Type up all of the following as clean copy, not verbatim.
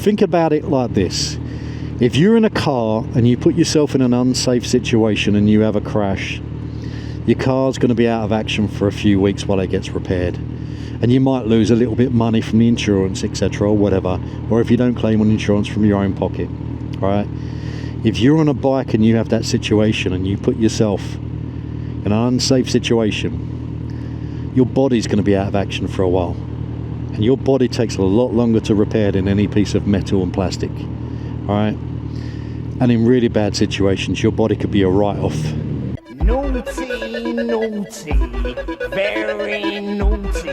think about it like this. If you're in a car and you put yourself in an unsafe situation and you have a crash, your car's going to be out of action for a few weeks while it gets repaired. And you might lose a little bit of money from the insurance, etc., or whatever, or if you don't claim on insurance, from your own pocket. Right? If you're on a bike and you have that situation and you put yourself in an unsafe situation, your body's going to be out of action for a while. And your body takes a lot longer to repair than any piece of metal and plastic. Alright? And in really bad situations, your body could be a write-off. Naughty, naughty, very naughty.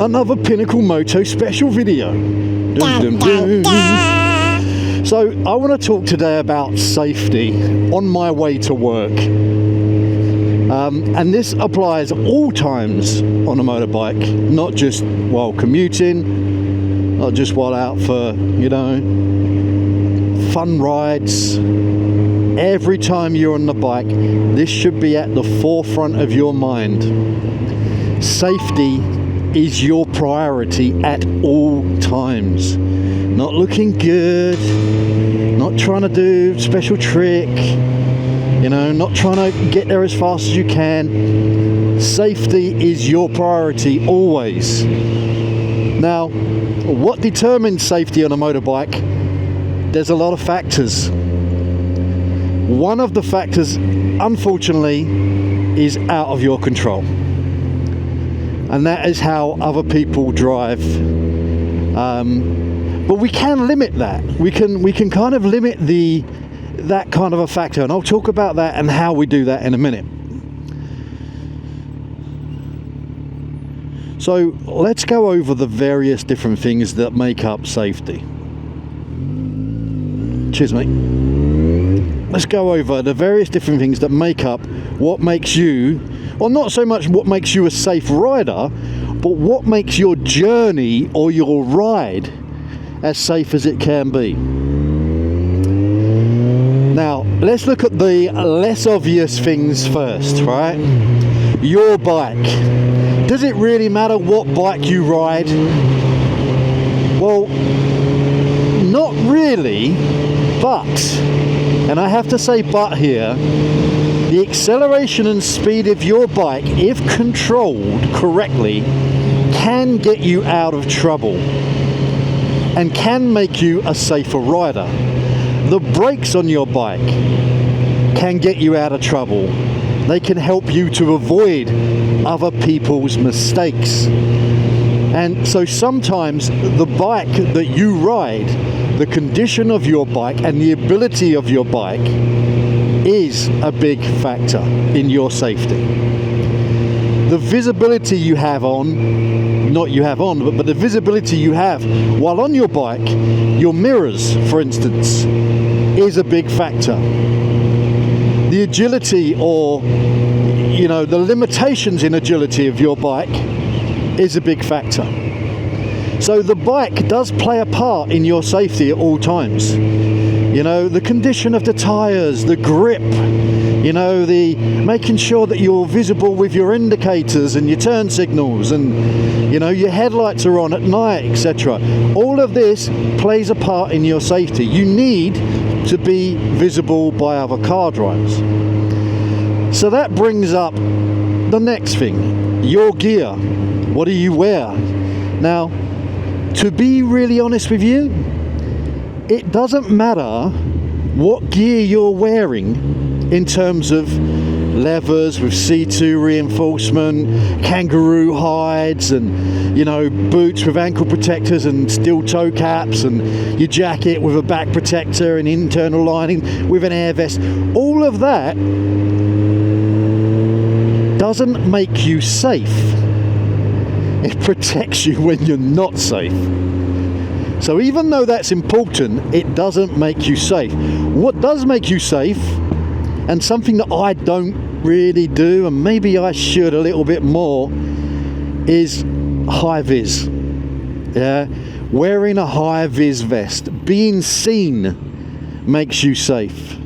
Another Pinnacle Moto special video. Dun, dun, dun. So I want to talk today about safety on my way to work. And this applies all times on a motorbike, not just while commuting, not just while out for, you know, fun rides. Every time you're on the bike, this should be at the forefront of your mind. Safety is your priority at all times. Not looking good, not trying to do special trick, you know, not trying to get there as fast as you can. Safety is your priority always. Now, what determines safety on a motorbike? There's a lot of factors. One of the factors, unfortunately, is out of your control, and that is how other people drive. But we can limit that. We can kind of limit that kind of a factor, and I'll talk about that and how we do that in a minute. So let's go over the various different things that make up safety. Cheers, mate. Let's go over the various different things that make up what makes you, or not so much what makes you a safe rider, but what makes your journey or your ride as safe as it can be. Now, let's look at the less obvious things first, right? Your bike. Does it really matter what bike you ride? Well, not really, but, and I have to say but here, the acceleration and speed of your bike, if controlled correctly, can get you out of trouble and can make you a safer rider. The brakes on your bike can get you out of trouble. They can help you to avoid other people's mistakes. And so sometimes the bike that you ride, the condition of your bike and the ability of your bike is a big factor in your safety. The visibility you have on, but the visibility you have while on your bike, your mirrors, for instance, is a big factor. The agility, or, you know, the limitations in agility of your bike is a big factor. So the bike does play a part in your safety at all times. You know, the condition of the tires, the grip, you know, the making sure that you're visible with your indicators and your turn signals, and, you know, your headlights are on at night, etc. All of this plays a part in your safety. You need to be visible by other car drivers. So that brings up the next thing, your gear. What do you wear? Now, to be really honest with you, it doesn't matter what gear you're wearing in terms of levers with C2 reinforcement, kangaroo hides, and, you know, boots with ankle protectors and steel toe caps, and your jacket with a back protector and internal lining with an air vest. All of that doesn't make you safe. It protects you when you're not safe. So even though that's important, it doesn't make you safe. What does make you safe, and something that I don't really do, and maybe I should a little bit more, is high vis. Yeah, wearing a high vis vest, being seen makes you safe.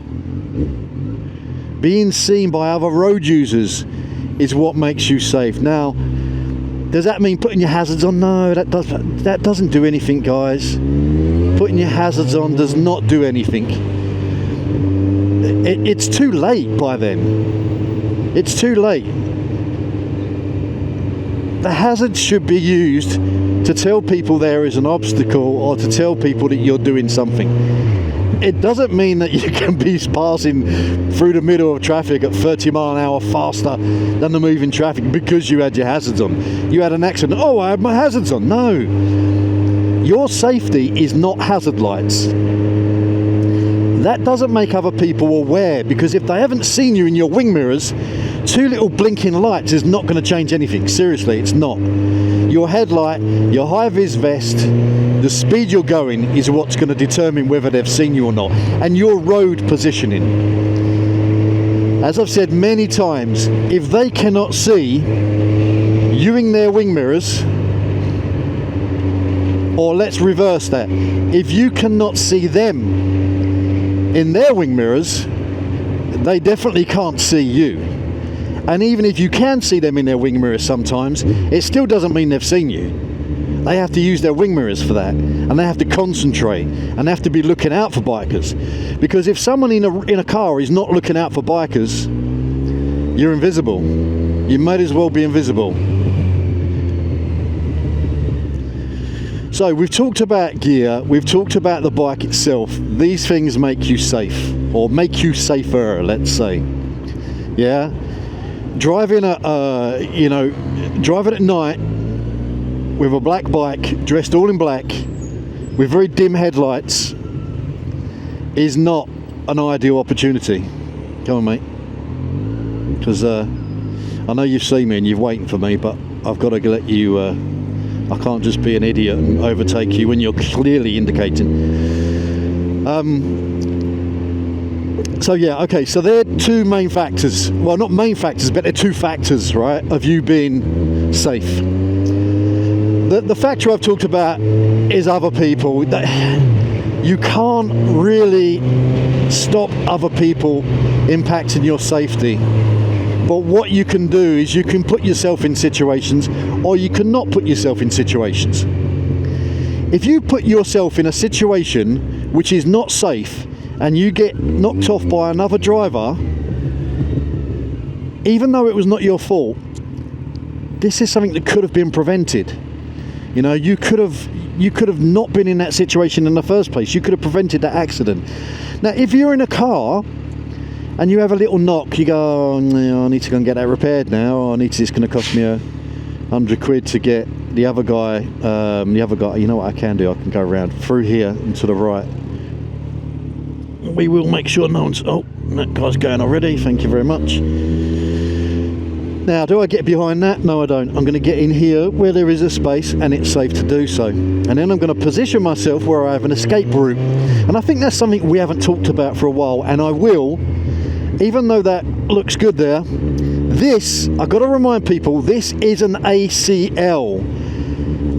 Being seen by other road users is what makes you safe. Now, Does that mean putting your hazards on? No, that doesn't do anything, guys. Putting your hazards on does not do anything. It's too late by then. It's too late. The hazards should be used to tell people there is an obstacle or to tell people that you're doing something. It doesn't mean that you can be passing through the middle of traffic at 30 mile an hour faster than the moving traffic because you had your hazards on. You had an accident. Oh, I had my hazards on. No. Your safety is not hazard lights. That doesn't make other people aware, because if they haven't seen you in your wing mirrors, 2 little blinking lights is not going to change anything. Seriously, it's not. Your headlight, your high-vis vest, the speed you're going is what's going to determine whether they've seen you or not. And your road positioning. As I've said many times, if they cannot see you in their wing mirrors, or let's reverse that, if you cannot see them in their wing mirrors, they definitely can't see you. And even if you can see them in their wing mirrors sometimes, it still doesn't mean they've seen you. They have to use their wing mirrors for that, and they have to concentrate, and they have to be looking out for bikers. Because if someone in a car is not looking out for bikers, you're invisible. You might as well be invisible. So we've talked about gear, we've talked about the bike itself. These things make you safe, or make you safer, let's say. Yeah, driving driving at night with a black bike, dressed all in black, with very dim headlights, is not an ideal opportunity. Come on, mate, because I know you've seen me and you're waiting for me, but I've got to let you. I can't just be an idiot and overtake you when you're clearly indicating. So yeah, okay, so they're 2 main factors. Well, not main factors, but they're 2 factors, right, of you being safe. The factor I've talked about is other people. You can't really stop other people impacting your safety. But what you can do is you can put yourself in situations, or you cannot put yourself in situations. If you put yourself in a situation which is not safe and you get knocked off by another driver, even though it was not your fault, this is something that could have been prevented. You know, you could have not been in that situation in the first place. You could have prevented that accident. Now, if you're in a car and you have a little knock, you go, oh, no, I need to go and get that repaired now. Oh, it's going to cost me £100 to get the other guy. You know what I can do? I can go around through here and to the right. We will make sure no one's... Oh, that guy's going already. Thank you very much. Now, do I get behind that? No, I don't. I'm going to get in here where there is a space and it's safe to do so. And then I'm going to position myself where I have an escape route. And I think that's something we haven't talked about for a while, and I will. Even though that looks good there, this, I've got to remind people, this is an ACL,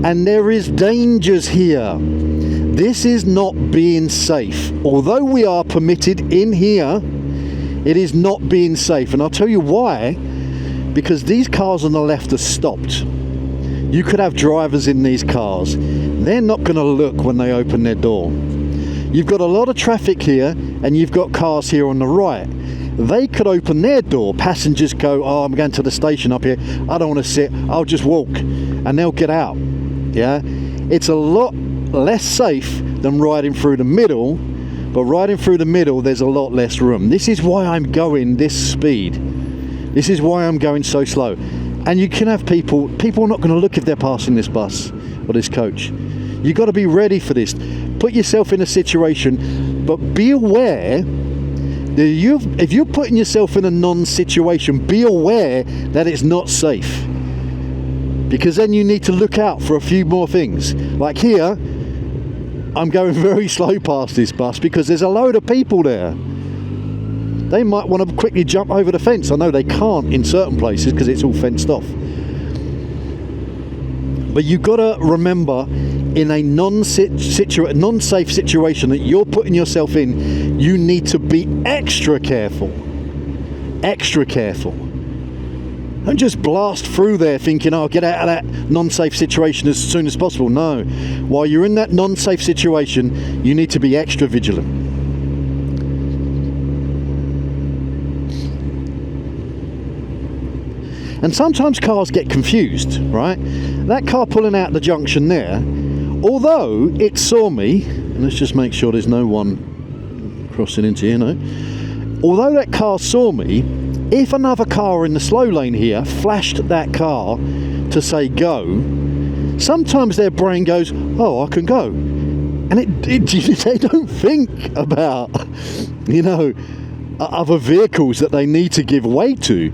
and there is dangers here. This is not being safe. Although we are permitted in here, it is not being safe. And I'll tell you why. Because these cars on the left are stopped. You could have drivers in these cars. They're not going to look when they open their door. You've got a lot of traffic here, and you've got cars here on the right. They could open their door. Passengers go, oh, I'm going to the station up here. I don't want to sit. I'll just walk. And they'll get out. Yeah? It's a lot less safe than riding through the middle, but riding through the middle, there's a lot less room. This is why I'm going this speed. This is why I'm going so slow. And you can have people are not going to look if they're passing this bus or this coach. You've got to be ready for this. Put yourself in a situation, but be aware that if you're putting yourself in a non-situation, be aware that it's not safe. Because then you need to look out for a few more things. Like here, I'm going very slow past this bus because there's a load of people there. They might want to quickly jump over the fence. I know they can't in certain places because it's all fenced off. But you've got to remember, in a non-safe situation that you're putting yourself in, you need to be extra careful. Extra careful. Don't just blast through there thinking, oh, I'll get out of that non-safe situation as soon as possible. No. While you're in that non-safe situation, you need to be extra vigilant. And sometimes cars get confused, right? That car pulling out the junction there, although it saw me, and let's just make sure there's no one crossing into here, no. Although that car saw me, if another car in the slow lane here flashed that car to say go, sometimes their brain goes, oh, I can go. And they don't think about, you know, other vehicles that they need to give way to.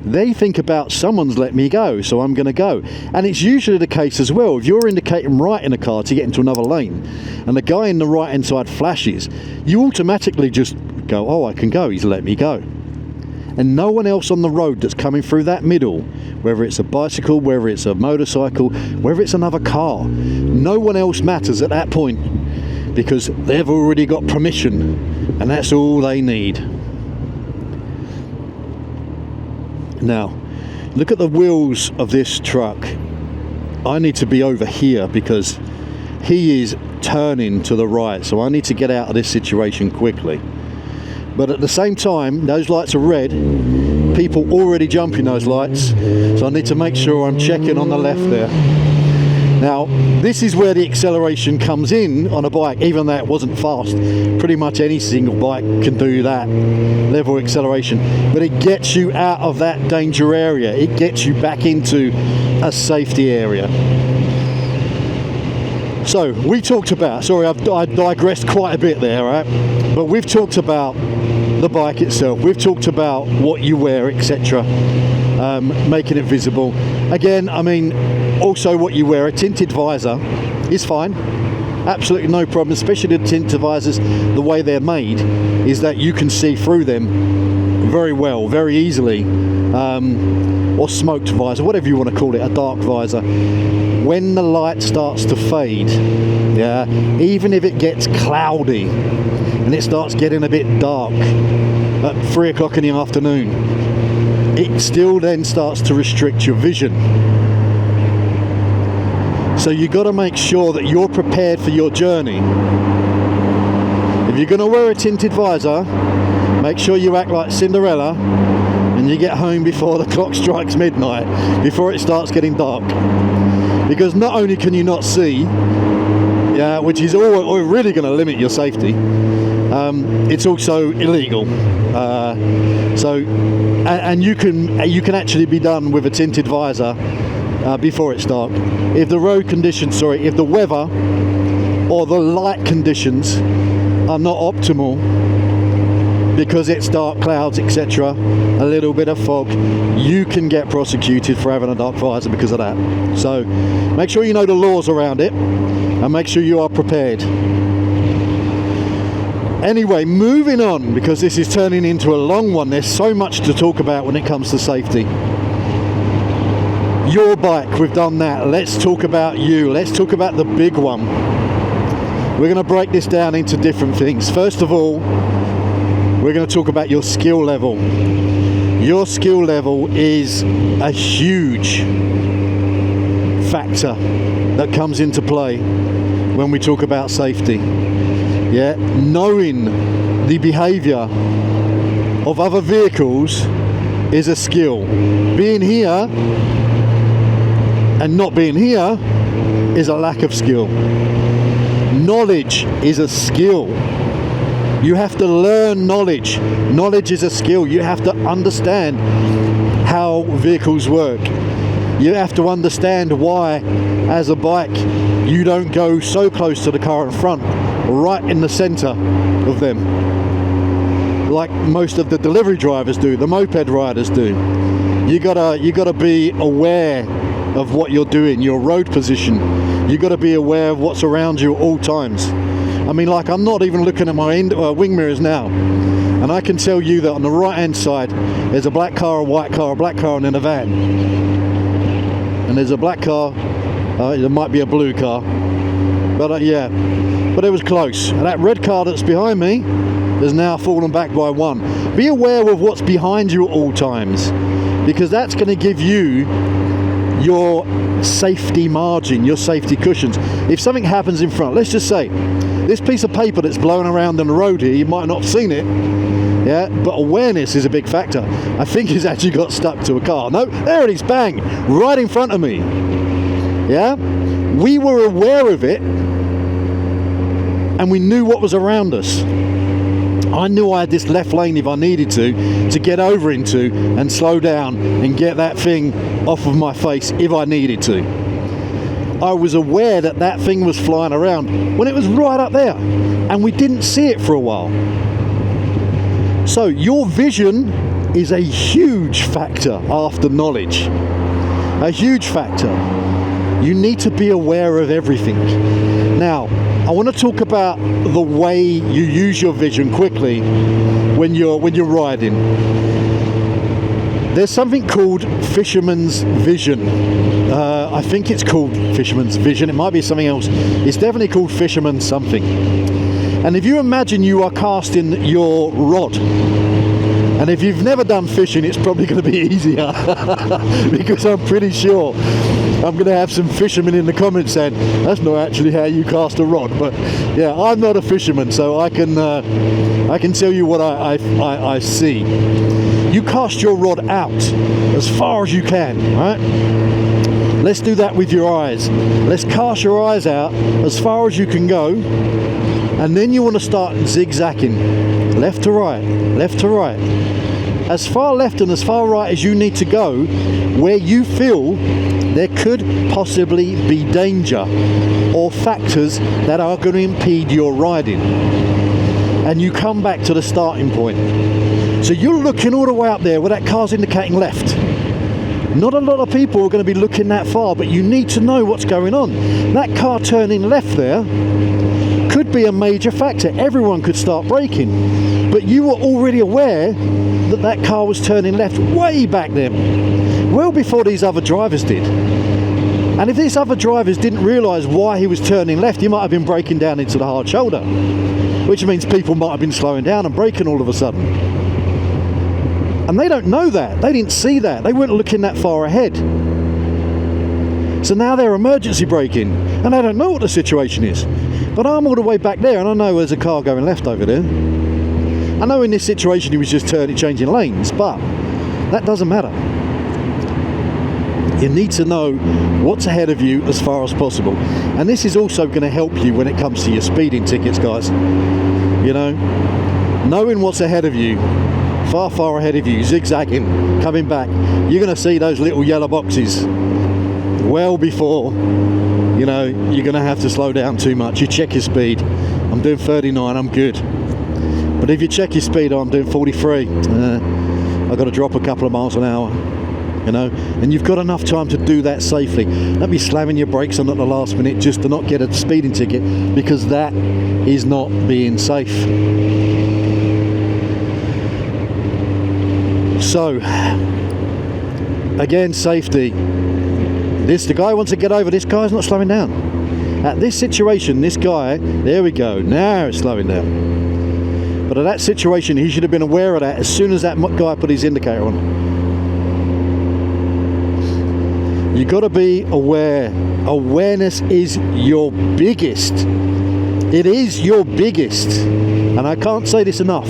They think about someone's let me go, so I'm going to go. And it's usually the case as well. If you're indicating right in a car to get into another lane and the guy in the right hand side flashes, you automatically just go, oh, I can go, he's let me go. And no one else on the road that's coming through that middle, whether it's a bicycle, whether it's a motorcycle, whether it's another car, no one else matters at that point, because they've already got permission and that's all they need. Now, look at the wheels of this truck. I need to be over here because he is turning to the right, so I need to get out of this situation quickly. But at the same time, those lights are red. People already jumping those lights, so I need to make sure I'm checking on the left there. Now, this is where the acceleration comes in on a bike, even though it wasn't fast. Pretty much any single bike can do that level acceleration, but it gets you out of that danger area. It gets you back into a safety area. So we talked about, sorry, I digressed quite a bit there, right? But we've talked about the bike itself. We've talked about what you wear, etc. Making it visible. Again, I mean, also what you wear. A tinted visor is fine. Absolutely no problem, especially the tinted visors, the way they're made is that you can see through them very well, very easily. Or smoked visor, whatever you want to call it, a dark visor. When the light starts to fade, yeah, even if it gets cloudy and it starts getting a bit dark at 3 o'clock in the afternoon, it still then starts to restrict your vision. So you got to make sure that you're prepared for your journey. If you're going to wear a tinted visor, make sure you act like Cinderella and you get home before the clock strikes midnight, before it starts getting dark. Because not only can you not see, yeah, which is all really going to limit your safety, it's also illegal. And you can actually be done with a tinted visor before it's dark. If the if the weather or the light conditions are not optimal, because it's dark clouds, etc., a little bit of fog, you can get prosecuted for having a dark visor because of that. So make sure you know the laws around it and make sure you are prepared. Anyway, moving on, because this is turning into a long one. There's so much to talk about when it comes to safety. Your bike, we've done that. Let's talk about you. Let's talk about the big one. We're going to break this down into different things. First of all, we're going to talk about your skill level. Your skill level is a huge factor that comes into play when we talk about safety. Yeah, knowing the behavior of other vehicles is a skill. Being here and not being here is a lack of skill. Knowledge is a skill. You have to learn knowledge. Knowledge is a skill. You have to understand how vehicles work. You have to understand why, as a bike, you don't go so close to the car in front, right in the center of them, like most of the delivery drivers do, the moped riders do. You gotta be aware of what you're doing, your road position. You gotta be aware of what's around you at all times. I mean, like, I'm not even looking at my wing mirrors now, and I can tell you that on the right hand side there's a black car, a white car, a black car, and then a van. And there's a black car, there might be a blue car, but yeah, but it was close. And that red car that's behind me has now fallen back by one. Be aware of what's behind you at all times. because that's going to give you your safety margin, your safety cushions. If something happens in front, let's just say this piece of paper that's blowing around on the road here, you might not have seen it, yeah, but awareness is a big factor. I think he's actually got stuck to a car. No, there it is, bang, right in front of me. Yeah, we were aware of it and we knew what was around us. I knew I had this left lane if I needed to get over into and slow down and get that thing off of my face if I needed to. I was aware that that thing was flying around when it was right up there and we didn't see it for a while. So your vision is a huge factor after knowledge. A huge factor. You need to be aware of everything. Now, I want to talk about the way you use your vision quickly when you're riding. There's something called fisherman's vision. I think it's called fisherman's vision. It might be something else. It's definitely called fisherman something. And if you imagine you are casting your rod, and if you've never done fishing, it's probably going to be easier because I'm pretty sure I'm going to have some fishermen in the comments saying that's not actually how you cast a rod. But yeah, I'm not a fisherman, so I can tell you what I see. You cast your rod out as far as you can, right? Let's do that with your eyes. Let's cast your eyes out as far as you can go, and then you want to start zigzagging left to right, left to right, as far left and as far right as you need to go, where you feel there could possibly be danger or factors that are going to impede your riding, and you come back to the starting point. So you're looking all the way up there where that car's indicating left. Not a lot of people are going to be looking that far, but you need to know what's going on. That car turning left there could be a major factor. Everyone could start braking, but you were already aware that that car was turning left way back then, well before these other drivers did. And if these other drivers didn't realise why he was turning left, he might have been braking down into the hard shoulder, which means people might have been slowing down and braking all of a sudden. And they don't know that. They didn't see that. They weren't looking that far ahead. So now they're emergency braking and they don't know what the situation is. But I'm all the way back there and I know there's a car going left over there. I know in this situation he was just changing lanes, but that doesn't matter. You need to know what's ahead of you as far as possible. And this is also going to help you when it comes to your speeding tickets, guys. You know, knowing what's ahead of you, far ahead of you, zigzagging, coming back, you're going to see those little yellow boxes well before, you know, you're going to have to slow down too much. You check your speed. I'm doing 39, I'm good. But if you check your speed, I'm doing 43. I've got to drop a couple of miles an hour, you know, and you've got enough time to do that safely. Don't be slamming your brakes on at the last minute just to not get a speeding ticket, because that is not being safe. So, again, safety. The guy wants to get over, this guy's not slowing down. At this situation, this guy, there we go, now it's slowing down. But at that situation, he should have been aware of that as soon as that guy put his indicator on. You got to be aware. Awareness is your biggest. It is your biggest, and I can't say this enough.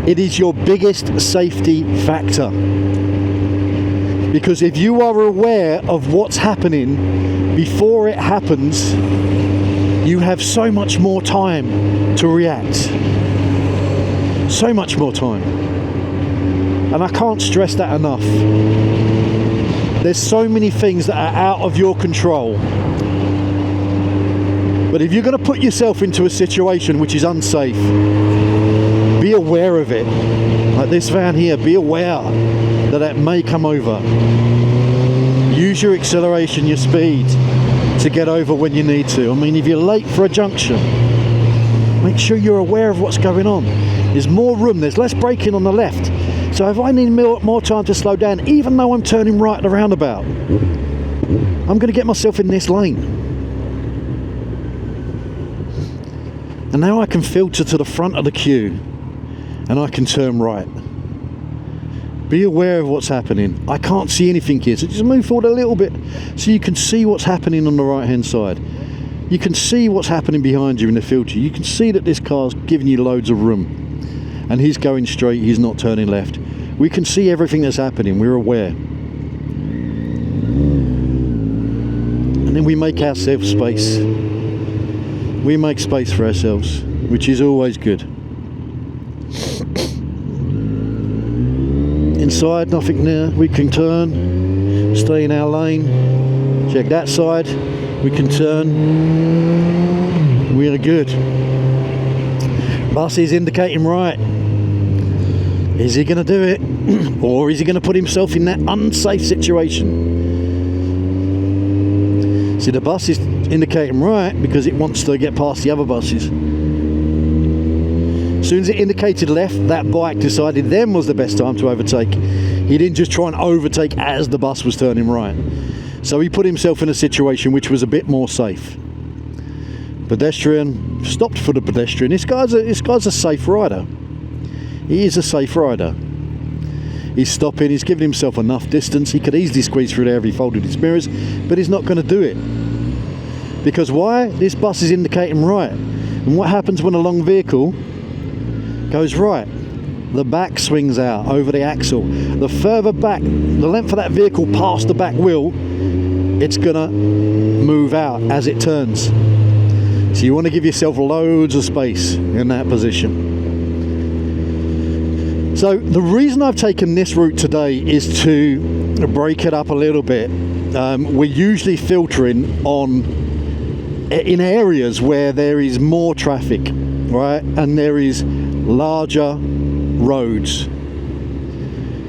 It is your biggest safety factor. Because if you are aware of what's happening before it happens, you have so much more time to react. So much more time. And I can't stress that enough. There's so many things that are out of your control. But if you're going to put yourself into a situation which is unsafe, be aware of it. Like this van here, be aware that it may come over. Use your acceleration, your speed to get over when you need to. I mean, if you're late for a junction, make sure you're aware of what's going on. There's more room, there's less braking on the left. So if I need more time to slow down, even though I'm turning right at the roundabout, I'm going to get myself in this lane. And now I can filter to the front of the queue and I can turn right. be aware of what's happening. I can't see anything here, so just move forward a little bit so you can see what's happening on the right hand side. You can see what's happening behind you in the filter. You can see that this car's giving you loads of room, and he's going straight, he's not turning left. We can see everything that's happening, we're aware. And then we make ourselves space. We make space for ourselves, which is always good. Inside, nothing there. We can turn, stay in our lane. Check that side. We can turn. We are good. Bus is indicating right. Is he going to do it? Or is he going to put himself in that unsafe situation? See, the bus is indicating right because it wants to get past the other buses. As soon as it indicated left, that bike decided then was the best time to overtake. He didn't just try and overtake as the bus was turning right. So he put himself in a situation which was a bit more safe. Pedestrian stopped for the pedestrian. This guy's a safe rider. He is a safe rider. He's stopping, he's giving himself enough distance. He could easily squeeze through there if he folded his mirrors, but he's not going to do it. Because why? This bus is indicating right. And what happens when a long vehicle goes right? The back swings out over the axle. The further back, the length of that vehicle past the back wheel, it's going to move out as it turns. So you want to give yourself loads of space in that position. So the reason I've taken this route today is to break it up a little bit. We're usually filtering in areas where there is more traffic, right? And there is larger roads.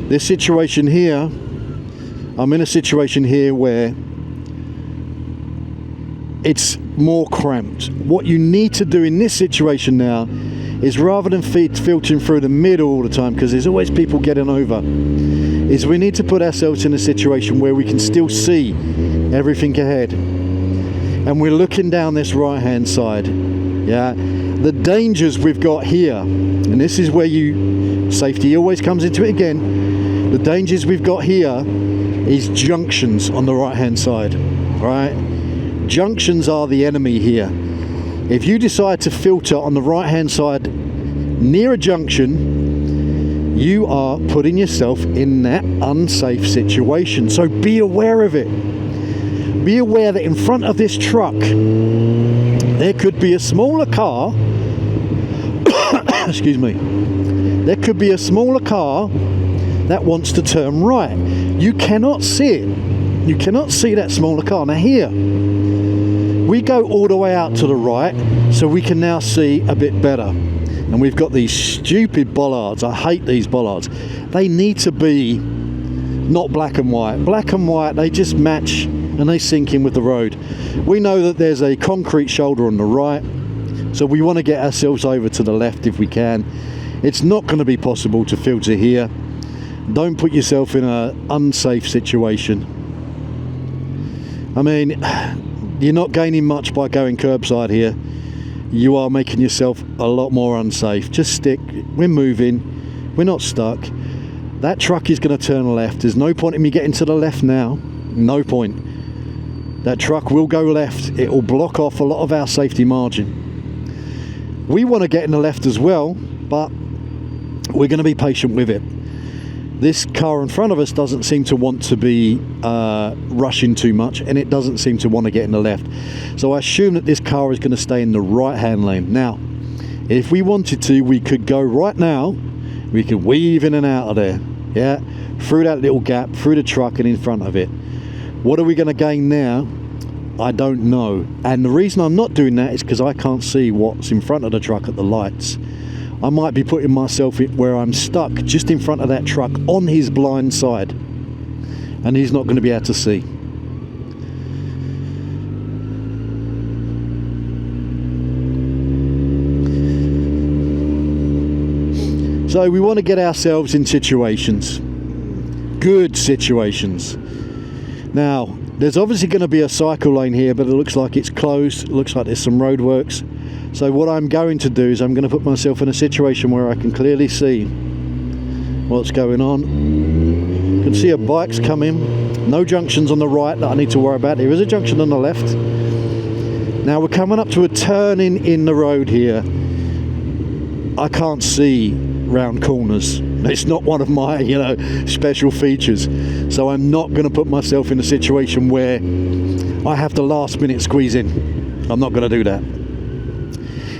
This situation here, I'm in a situation here where it's more cramped. What you need to do in this situation now is, rather than filtering through the middle all the time, because there's always people getting over, is we need to put ourselves in a situation where we can still see everything ahead. And we're looking down this right hand side. Yeah, the dangers we've got here, and this is where safety always comes into it again. The dangers we've got here is junctions on the right hand side, right? Junctions are the enemy here. If you decide to filter on the right hand side near a junction, you are putting yourself in that unsafe situation. So be aware of it. Be aware that in front of this truck there could be a smaller car excuse me, there could be a smaller car that wants to turn right. You cannot see it. You cannot see that smaller car. Now here we go all the way out to the right, so we can now see a bit better. And we've got these stupid bollards. I hate these bollards. They need to be not black and white. Black and white, they just match and they sink in with the road. We know that there's a concrete shoulder on the right, so we want to get ourselves over to the left if we can. It's not going to be possible to filter here. Don't put yourself in an unsafe situation. I mean, you're not gaining much by going curbside here. You are making yourself a lot more unsafe. Just stick. We're moving. We're not stuck. That truck is going to turn left. There's no point in me getting to the left now. No point. That truck will go left. It will block off a lot of our safety margin. We want to get in the left as well, but we're going to be patient with it. This car in front of us doesn't seem to want to be rushing too much, and it doesn't seem to want to get in the left. So I assume that this car is going to stay in the right hand lane. Now, if we wanted to, we could go right now. We could weave in and out of there, yeah, through that little gap, through the truck and in front of it. What are we going to gain now? I don't know. And the reason I'm not doing that is because I can't see what's in front of the truck at the lights. I might be putting myself where I'm stuck just in front of that truck on his blind side, and he's not going to be able to see. So we want to get ourselves in situations, good situations. Now, there's obviously going to be a cycle lane here, but it looks like it's closed. It looks like there's some roadworks. So what I'm going to do is I'm going to put myself in a situation where I can clearly see what's going on. see a bike's coming. No junctions on the right that I need to worry about. There is a junction on the left. Now we're coming up to a turning in the road here. I can't see round corners. It's not one of my, special features. So I'm not going to put myself in a situation where I have to last minute squeeze in. I'm not going to do that.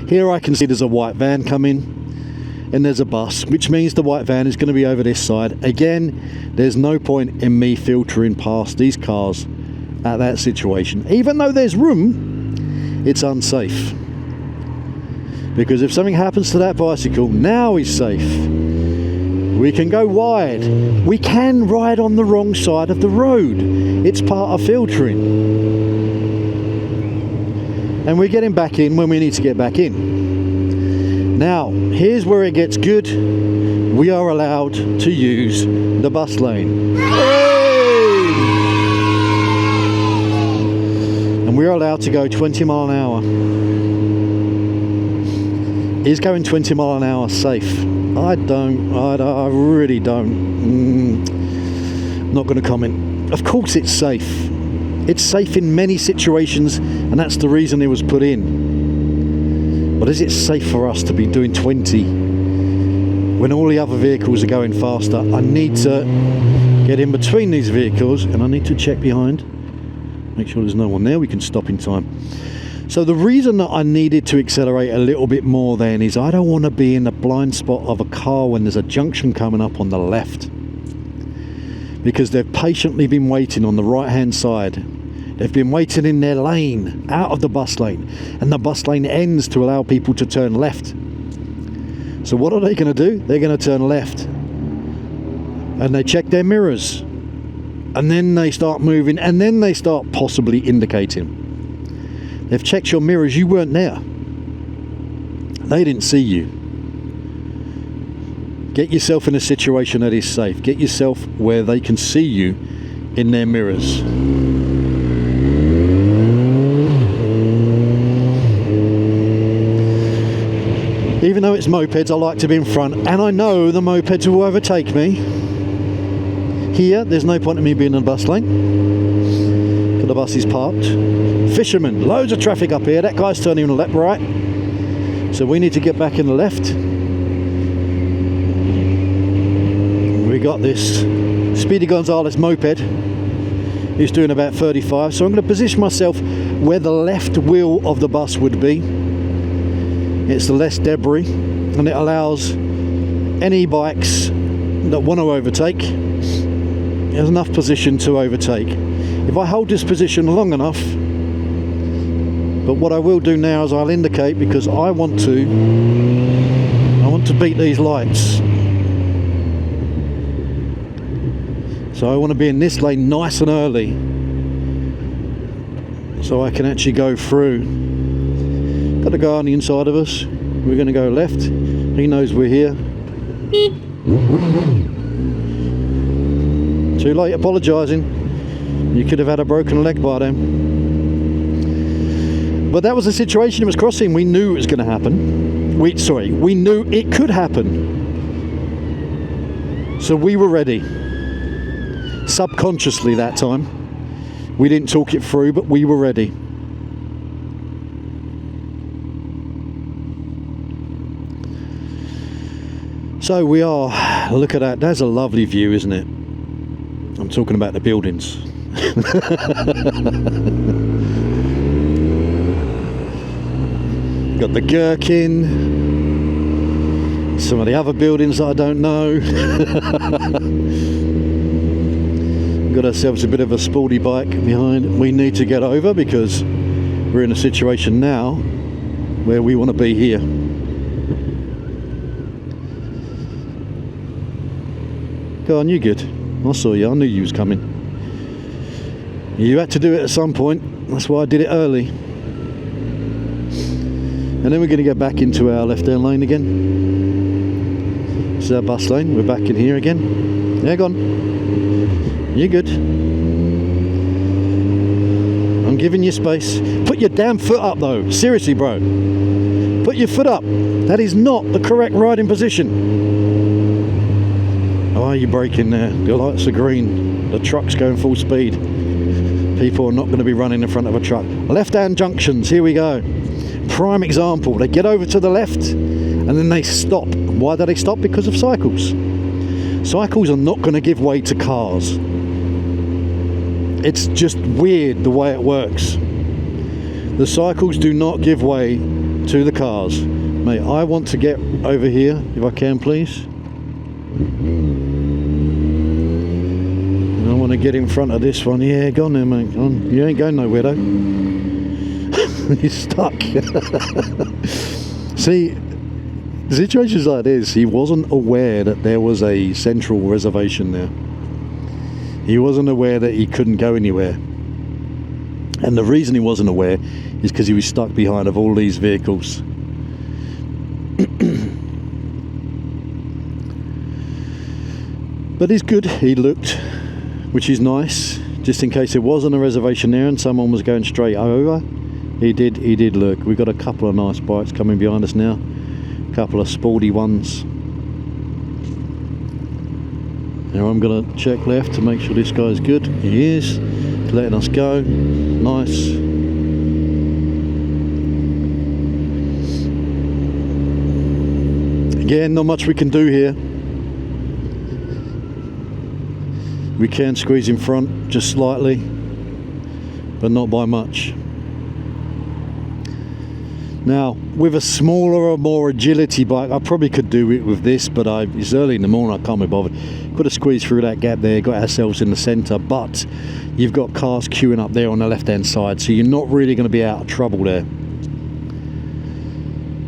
Here I can see there's a white van coming and there's a bus, which means the white van is going to be over this side. Again, there's no point in me filtering past these cars at that situation. Even though there's room, it's unsafe. Because if something happens to that bicycle, now he's safe. We can go wide. We can ride on the wrong side of the road. It's part of filtering. And we're getting back in when we need to get back in. Now, here's where it gets good. We are allowed to use the bus lane. And we're allowed to go 20 mile an hour. Is going 20 mile an hour safe? I really don't. Not going to comment. Of course it's safe. It's safe in many situations, and that's the reason it was put in. But is it safe for us to be doing 20 when all the other vehicles are going faster? I need to get in between these vehicles, and I need to check behind. Make sure there's no one there. We can stop in time. So the reason that I needed to accelerate a little bit more then is I don't want to be in the blind spot of a car when there's a junction coming up on the left. Because they've patiently been waiting on the right hand side. They've been waiting in their lane, out of the bus lane. And the bus lane ends to allow people to turn left. So what are they going to do? They're going to turn left. And they check their mirrors. And then they start moving. And then they start possibly indicating. They've checked your mirrors, you weren't there. They didn't see you. Get yourself in a situation that is safe. Get yourself where they can see you in their mirrors. Even though it's mopeds, I like to be in front, and I know the mopeds will overtake me. Here, there's no point in me being in the bus lane. The bus is parked. Fishermen, loads of traffic up here. That guy's turning on the left, right. So we need to get back in the left. We got this Speedy Gonzales moped. He's doing about 35. So I'm going to position myself where the left wheel of the bus would be. It's the less debris, and it allows any bikes that want to overtake. There's enough position to overtake. If I hold this position long enough, but what I will do now is I'll indicate, because I want to beat these lights. So I want to be in this lane nice and early, so I can actually go through. Got a guy on the inside of us. We're going to go left. He knows we're here. Too late apologising. You could have had a broken leg by then. But that was the situation it was crossing. We knew it was going to happen. We knew it could happen. So we were ready. Subconsciously that time. We didn't talk it through, but we were ready. So we are, look at that. That's a lovely view, isn't it? I'm talking about the buildings. Got the Gherkin, some of the other buildings that I don't know. Got ourselves a bit of a sporty bike behind. We need to get over because we're in a situation now where we want to be here. Go on, you good? I saw you, I knew you was coming. You had to do it at some point, that's why I did it early. And then we're going to go back into our left-hand lane again. This is our bus lane, we're back in here again. Yeah, go on. You're good. I'm giving you space. Put your damn foot up though, seriously bro. Put your foot up. That is not the correct riding position. Why are you braking there? The lights are green. The truck's going full speed. People are not going to be running in front of a truck. Left-hand junctions, here we go. Prime example. They get over to the left and then they stop. Why do they stop? Because of cycles. Cycles are not going to give way to cars. It's just weird the way it works. The cycles do not give way to the cars. Mate, I want to get over here, if I can, please. And I want to get in front of this one. Yeah, go on there, mate. Go on. You ain't going nowhere, though. He's stuck. See, situations like this, he wasn't aware that there was a central reservation there. He wasn't aware that he couldn't go anywhere. And the reason he wasn't aware is because he was stuck behind of all these vehicles. But he's good. He looked, which is nice, just in case there wasn't a reservation there and someone was going straight over. He did look. We've got a couple of nice bikes coming behind us now. A couple of sporty ones. Now I'm going to check left to make sure this guy's good. He is. Letting us go. Nice. Again, not much we can do here. We can squeeze in front just slightly, but not by much. Now, with a smaller or more agility bike, I probably could do it with this, but it's early in the morning, I can't be bothered. Got to squeeze through that gap there, got ourselves in the centre, but you've got cars queuing up there on the left-hand side, so you're not really going to be out of trouble there.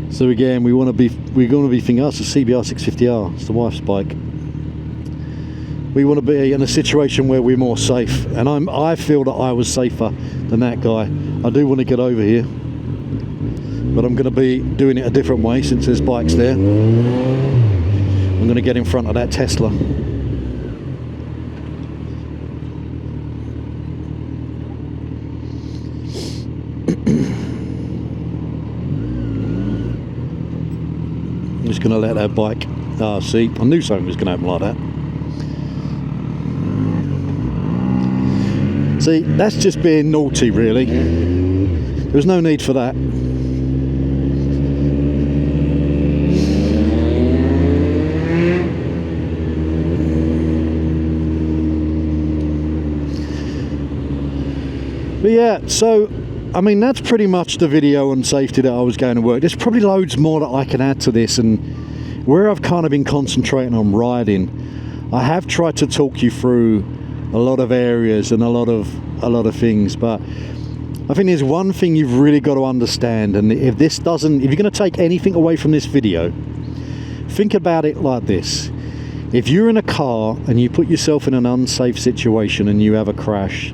So again, we're going to be thinking, oh, it's a CBR 650R, it's the wife's bike. We want to be in a situation where we're more safe, and I feel that I was safer than that guy. I do want to get over here, but I'm going to be doing it a different way since there's bikes there. I'm going to get in front of that Tesla. I'm just going to let that bike, see, I knew something was going to happen like that. See, that's just being naughty, really. There was no need for that. But yeah, so I mean, that's pretty much the video on safety that I was going to work. There's probably loads more that I can add to this, and where I've kind of been concentrating on riding, I have tried to talk you through a lot of areas and a lot of things, but I think there's one thing you've really got to understand, and if you're going to take anything away from this video, think about it like this. If you're in a car and you put yourself in an unsafe situation and you have a crash,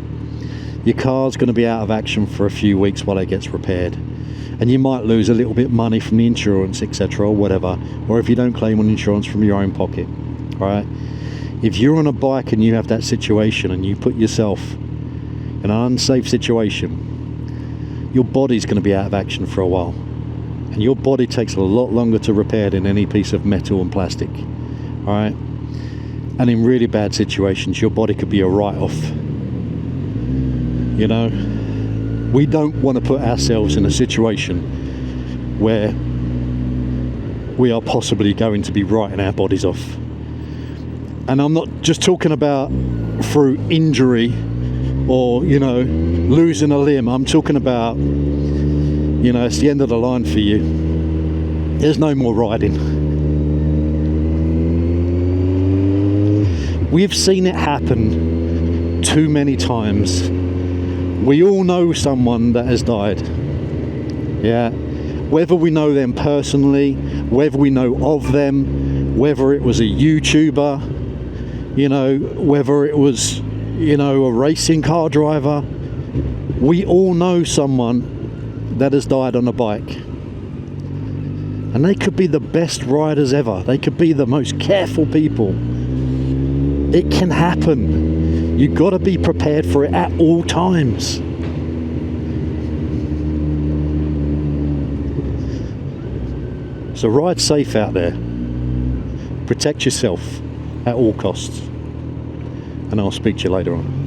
your car's going to be out of action for a few weeks while it gets repaired, and you might lose a little bit of money from the insurance, etc., or whatever, or if you don't claim on insurance, from your own pocket. All right, if you're on a bike and you have that situation and you put yourself in an unsafe situation, your body's going to be out of action for a while, and your body takes a lot longer to repair than any piece of metal and plastic. All right, and in really bad situations, your body could be a write-off. You know, we don't want to put ourselves in a situation where we are possibly going to be writing our bodies off. And I'm not just talking about through injury or, you know, losing a limb. I'm talking about, you know, it's the end of the line for you. There's no more riding. We've seen it happen too many times. We all know someone that has died. Yeah, whether we know them personally, whether we know of them, whether it was a YouTuber, you know, whether it was, you know, a racing car driver, we all know someone that has died on a bike. And they could be the best riders ever. They could be the most careful people. It can happen. You've got to be prepared for it at all times. So ride safe out there. Protect yourself. at all costs. And I'll speak to you later on.